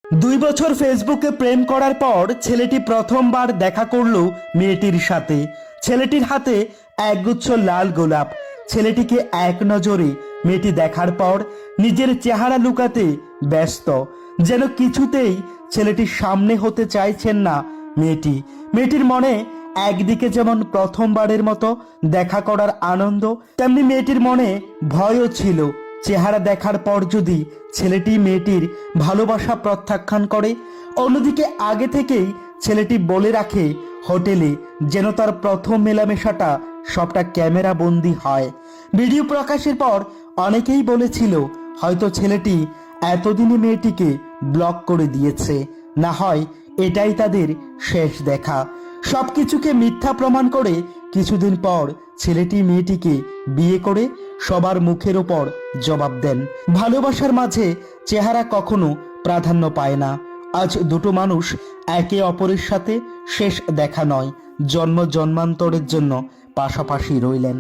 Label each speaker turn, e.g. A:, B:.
A: 2 বছর ফেসবুকে প্রেম করার পর ছেলেটি প্রথমবার দেখা করল মেয়েটির সাথে। ছেলেটির হাতে একগুচ্ছ লাল গোলাপ। ছেলেটিকে এক নজরে মেয়েটি দেখার পর নিজের চেহারা লুকাতে ব্যস্ত, যেন কিছুতেই ছেলেটির সামনে হতে চাইছেন না মেয়েটির মনে একদিকে যেমন প্রথমবারের মতো দেখা করার আনন্দ, তেমনি মেয়েটির মনে ভয়ও ছিল। চেহারা দেখার পর যদি ছেলেটি মেয়েটির ভালোবাসা প্রত্যাখ্যান করে। অন্যদিকে আগে থেকেই ছেলেটি বলে রাখে হোটেলে যেন তার প্রথম মেলামেশাটা সবটা ক্যামেরা বন্দি হয়। ভিডিও প্রকাশের পর অনেকেই বলেছিল হয়তো ছেলেটি এতদিনে মেয়েটিকে ব্লক করে দিয়েছে, না হয় এটাই তাদের শেষ দেখা। সবকিছুকে মিথ্যা প্রমাণ করে কিছুদিন পর ছেলেটি মেয়েটিকে বিয়ে করে সবার মুখের ওপর জবাব দেন। ভালোবাসার মাঝে চেহারা কখনো প্রাধান্য পায় না। আজ দুটো মানুষ একে অপরের সাথে শেষ দেখা নয়, জন্ম জন্মান্তরের জন্য পাশাপাশি রইলেন।